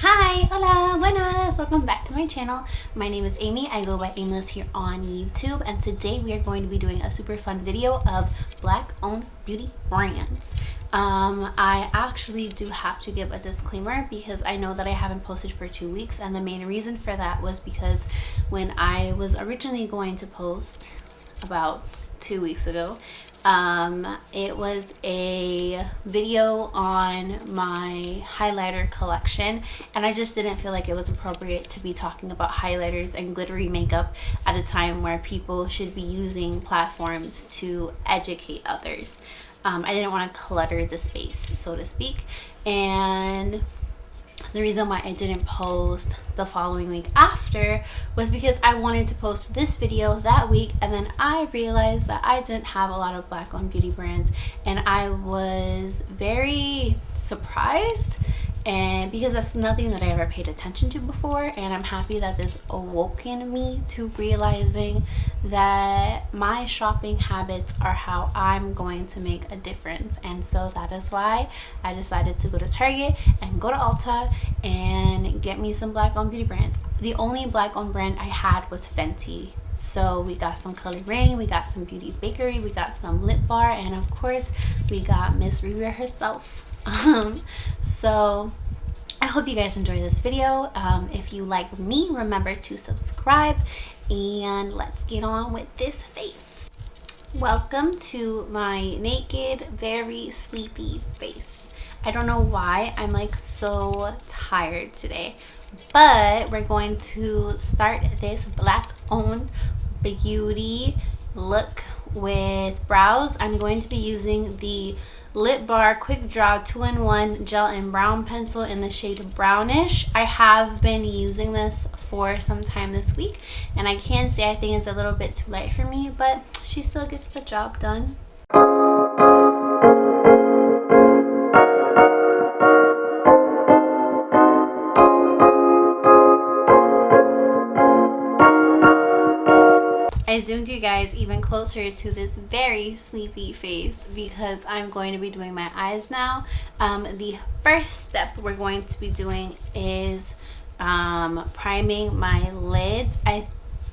Hi, hola, buenas, welcome back to my channel. My name is Amy. I go by Aimlesss here on YouTube, and today we are going to be doing a super fun video of black owned beauty brands. I actually do have to give a disclaimer because I know that I haven't posted for 2 weeks, and the main reason for that was because when I was originally going to post about 2 weeks ago, it was a video on my highlighter collection, and I just didn't feel like it was appropriate to be talking about highlighters and glittery makeup at a time where people should be using platforms to educate others. I didn't want to clutter the space, so to speak, and the reason why I didn't post the following week after was because I wanted to post this video that week, and then I realized that I didn't have a lot of black owned beauty brands, and I was very surprised, and because that's nothing that I ever paid attention to before, and I'm happy that this awoken me to realizing that my shopping habits are how I'm going to make a difference. And so that is why I decided to go to Target and go to Ulta and get me some black owned beauty brands. The only black owned brand I had was Fenty. So we got some Colored Rain, we got some Beauty Bakery, we got some Lip Bar, and of course we got Miss Riri herself. So I hope you guys enjoy this video. If you like me, remember to subscribe, and let's get on with this face. Welcome to my naked, very sleepy face. I don't know why I'm like so tired today, but we're going to start this black owned beauty look with brows. I'm going to be using the Lip Bar Quick Draw 2-in-1 Gel and Brown Pencil in the shade Brownish. I have been using this for some time this week, and I can say I think it's a little bit too light for me, but she still gets the job done. I zoomed you guys even closer to this very sleepy face because I'm going to be doing my eyes now. The first step we're going to be doing is priming my lids. I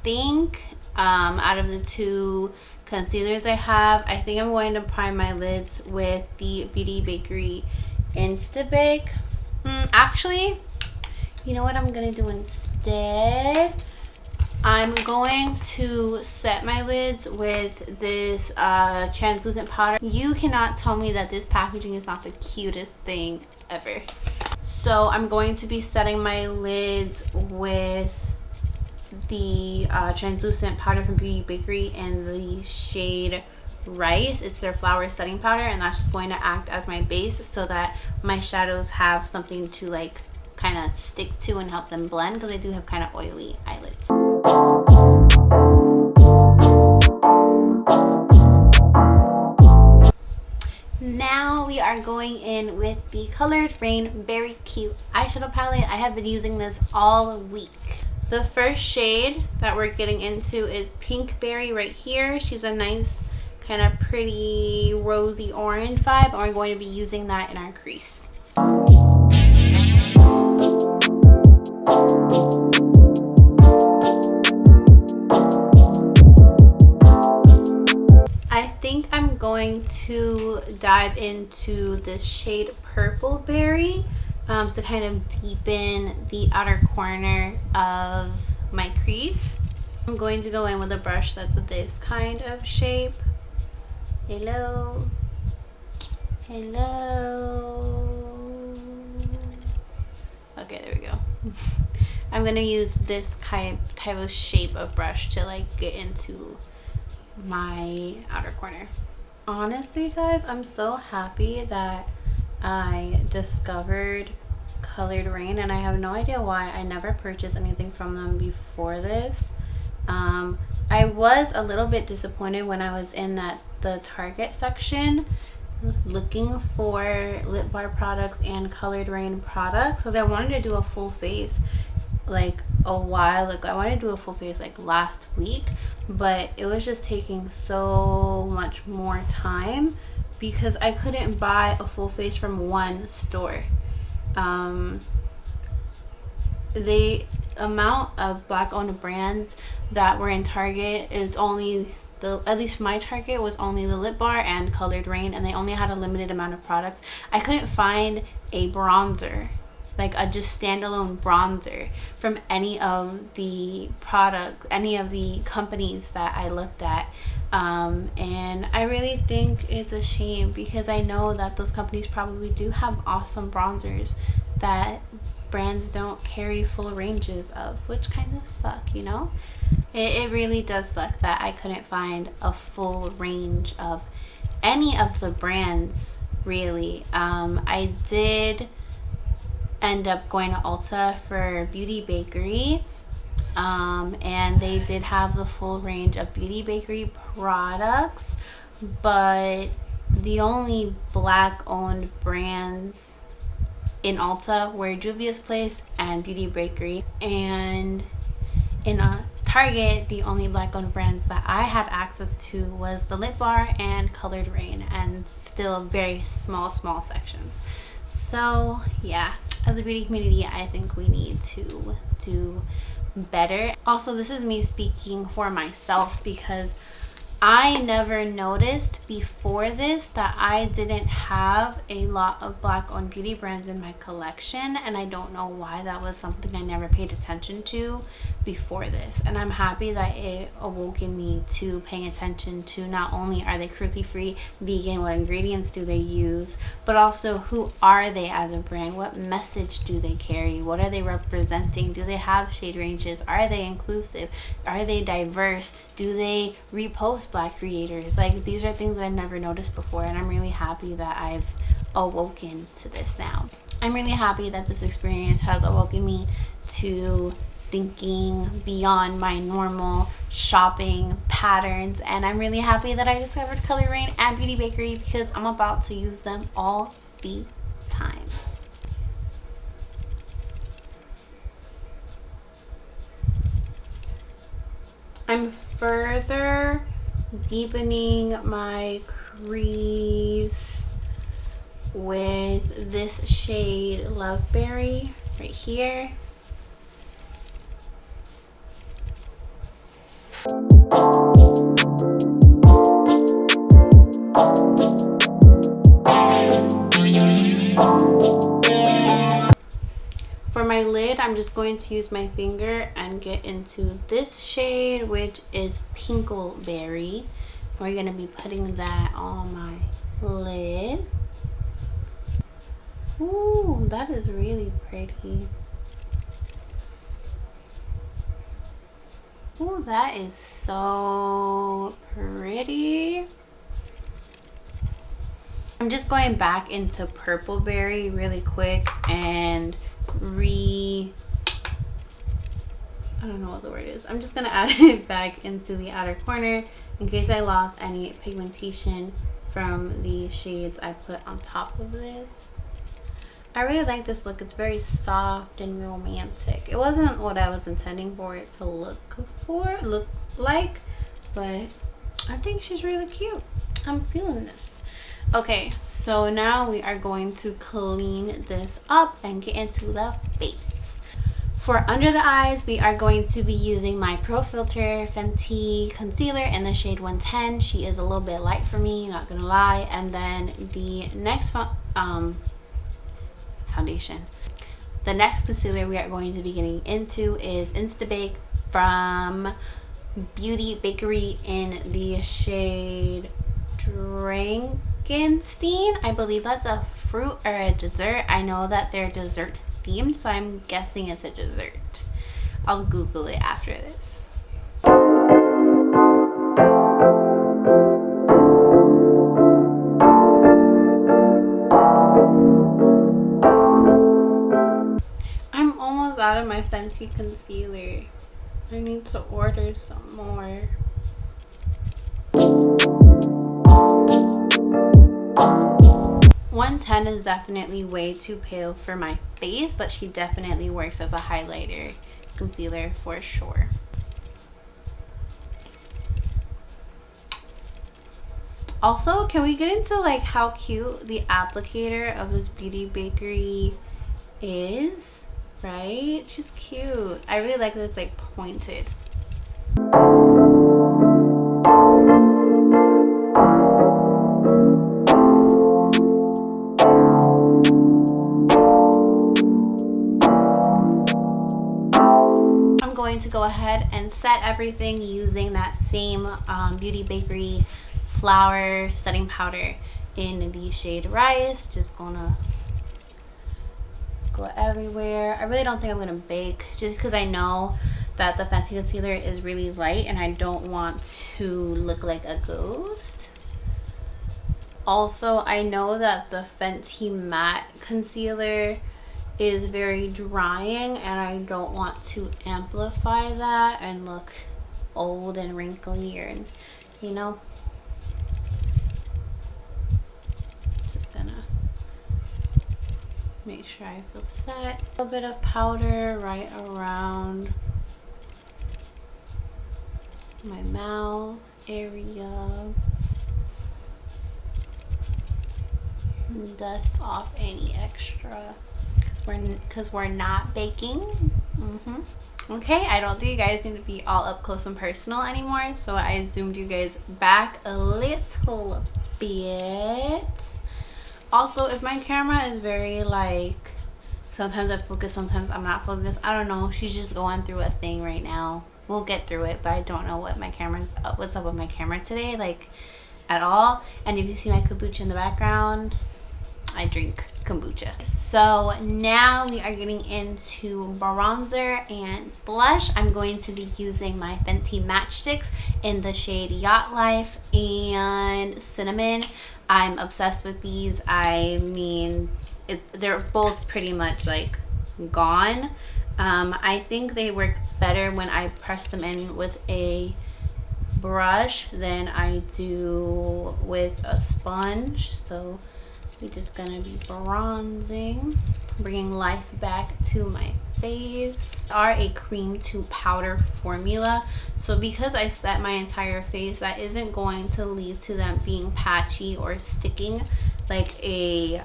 think out of the two concealers I have, I think I'm going to prime my lids with the Beauty Bakery Instabake. Actually, you know what I'm going to do instead? I'm going to set my lids with this translucent powder. You cannot tell me that this packaging is not the cutest thing ever. So I'm going to be setting my lids with the translucent powder from Beauty Bakery in the shade Rice. It's their flower setting powder, and that's just going to act as my base so that my shadows have something to like kind of stick to and help them blend, because I do have kind of oily eyelids. Now we are going in with the Colored Rain Very Cute eyeshadow palette. I have been using this all week. The first shade that we're getting into is Pink Berry right here. She's a nice kind of pretty rosy orange vibe, and we're going to be using that in our crease. I think I'm going to dive into this shade Purple Berry to kind of deepen the outer corner of my crease. I'm going to go in with a brush that's this kind of shape. Hello. Hello. Okay, there we go. I'm going to use this type of shape of brush to like get into my outer corner. Honestly guys, I'm so happy that I discovered Colored Rain, and I have no idea why I never purchased anything from them before this. I was a little bit disappointed when I was in the Target section looking for Lip Bar products and Colored Rain products, because I wanted to do a full face like a while ago. I wanted to do a full face like last week, but it was just taking so much more time because I couldn't buy a full face from one store. the amount of black owned brands that were in Target is only at least my Target was only the Lip Bar and Colored Rain, and they only had a limited amount of products. I couldn't find a bronzer, like a just standalone bronzer, from any of the companies that I looked at. And I really think it's a shame, because I know that those companies probably do have awesome bronzers that brands don't carry full ranges of, which kind of suck, you know? It really does suck that I couldn't find a full range of any of the brands, really. I did end up going to Ulta for Beauty Bakery, and they did have the full range of Beauty Bakery products, but the only black owned brands in Ulta were Juvia's Place and Beauty Bakery, and in Target the only black owned brands that I had access to was the Lip Bar and Colored Rain, and still very small sections. So yeah, as a beauty community, I think we need to do better. Also, this is me speaking for myself, because I never noticed before this that I didn't have a lot of black owned beauty brands in my collection, and I don't know why. That was something I never paid attention to before this, and I'm happy that it awoke in me to paying attention to not only are they cruelty free, vegan, what ingredients do they use, but also who are they as a brand, what message do they carry, what are they representing, do they have shade ranges, are they inclusive, are they diverse, do they repost black creators? Like, these are things that I've never noticed before, and I'm really happy that I've awoken to this now. I'm really happy that this experience has awoken me to thinking beyond my normal shopping patterns, and I'm really happy that I discovered Colored Rain and Beauty Bakery, because I'm about to use them all the time. I'm further deepening my crease with this shade Loveberry right here. For my lid, I'm just going to use my finger and get into this shade, which is Pinkleberry. We're going to be putting that on my lid. Ooh, that is really pretty. Ooh, that is so pretty. I'm just going back into Purpleberry really quick and I don't know what the word is. I'm just gonna add it back into the outer corner in case I lost any pigmentation from the shades I put on top of this. I really like this look. It's very soft and romantic. It wasn't what I was intending for it to look like, but I think she's really cute. I'm feeling this. Okay, so now we are going to clean this up and get into the face. For under the eyes, we are going to be using my Pro Filter Fenty concealer in the shade 110. She is a little bit light for me, not gonna lie. And then the next foundation. The next concealer we are going to be getting into is Instabake from Beauty Bakery in the shade Drink Frankenstein. I believe that's a fruit or a dessert. I know that they're dessert themed, so I'm guessing it's a dessert. I'll Google it after this. I'm almost out of my Fenty concealer. I need to order some more. 110 is definitely way too pale for my face, but she definitely works as a highlighter concealer for sure. Also, can we get into like how cute the applicator of this Beauty Bakery is? right? She's cute. I really like that it's like pointed. I'm going to go ahead and set everything using that same Beauty Bakery flour setting powder in the shade Rice. Just gonna go everywhere. I really don't think I'm gonna bake just because I know that the Fenty concealer is really light and I don't want to look like a ghost. Also, I know that the Fenty matte concealer is very drying and I don't want to amplify that and look old and wrinkly, or you know. Just gonna make sure I feel set. A little bit of powder right around my mouth area. Dust off any extra because we're not baking. Okay, I don't think you guys need to be all up close and personal anymore, so I zoomed you guys back a little bit. Also, if my camera is very like, sometimes I focus, sometimes I'm not focused, I don't know, she's just going through a thing right now. We'll get through it, but I don't know what what's up with my camera today, like at all. And if you see my kombucha in the background, I drink kombucha. So now we are getting into bronzer and blush. I'm going to be using my Fenty Matchsticks in the shade Yacht Life and Cinnamon. I'm obsessed with these. I mean, they're both pretty much like gone. I think they work better when I press them in with a brush than I do with a sponge. So we're just gonna be bronzing, bringing life back to my face. Are a cream to powder formula, so because I set my entire face, that isn't going to lead to them being patchy or sticking like a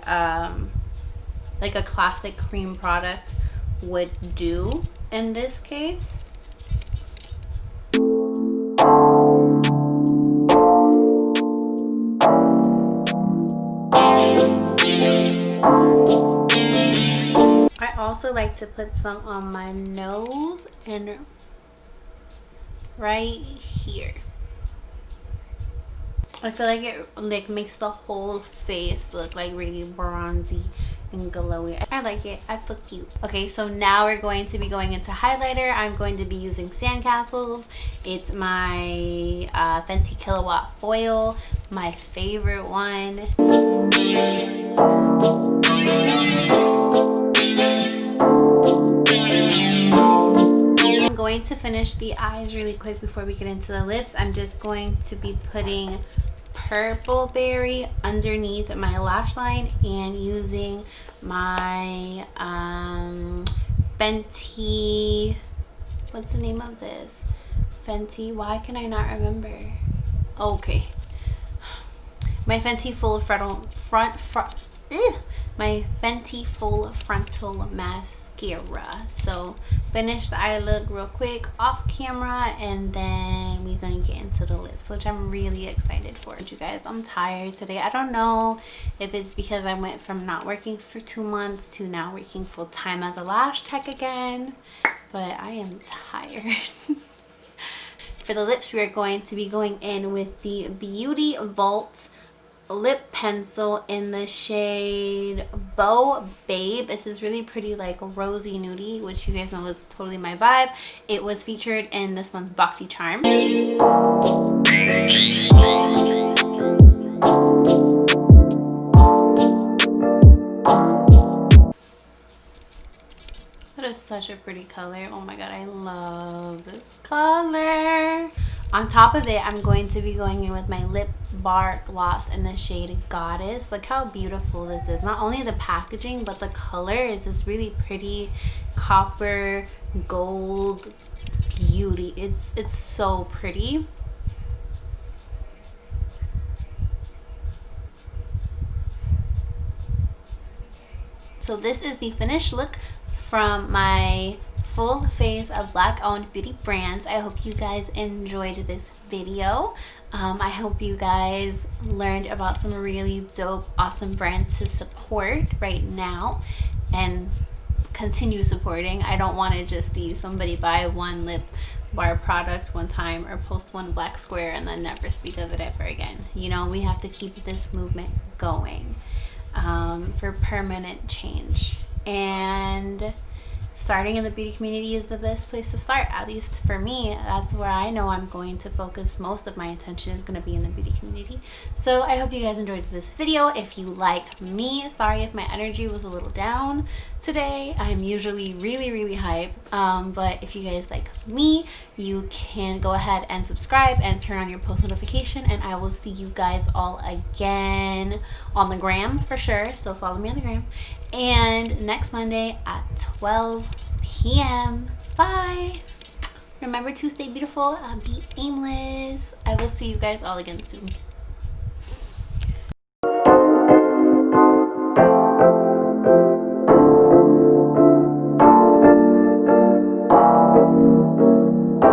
classic cream product would do in this case. I also like to put some on my nose and right here. I feel like it like makes the whole face look like really bronzy and glowy. I like it. I feel cute. Okay, so now we're going to be going into highlighter. I'm going to be using Sandcastles. It's my Fenty Kilowatt Foil, my favorite one. I'm going to finish the eyes really quick before we get into the lips. I'm just going to be putting Purple Berry underneath my lash line and using my Fenty, what's the name of this? Fenty, why can I not remember? Okay, my Fenty Full Frontal my Fenty Full Frontal Mascara. So finish the eye look real quick off camera, and then we're gonna get into the lips, which I'm really excited for. You guys, I'm tired today. I don't know if it's because I went from not working for 2 months to now working full-time as a lash tech again, but I am tired. For the lips, we are going to be going in with the Beauty Vault lip pencil in the shade Bow Babe. It's this really pretty like rosy nudie, which you guys know is totally my vibe. It was featured in this month's Boxy Charm. That is such a pretty color. Oh my god, I love this color. On top of it, I'm going to be going in with my lip bar gloss in the shade Goddess. Look how beautiful this is. Not only the packaging, but the color is this really pretty copper gold beauty. It's so pretty. So this is the finished look from my full face of black owned beauty brands. I hope you guys enjoyed this video. I hope you guys learned about some really dope, awesome brands to support right now and continue supporting. I don't want to just see somebody buy one lip bar product one time or post one black square and then never speak of it ever again. You know, we have to keep this movement going for permanent change. And starting in the beauty community is the best place to start. At least for me, that's where I know I'm going to focus most of my attention, is going to be in the beauty community. So I hope you guys enjoyed this video. If you like me, sorry if my energy was a little down today. I'm usually really hype, but if you guys like me, you can go ahead and subscribe and turn on your post notification, and I will see you guys all again on the gram for sure. So follow me on the gram, and next Monday at 12 p.m. Bye. Remember to stay beautiful, be aimless. I will see you guys all again soon.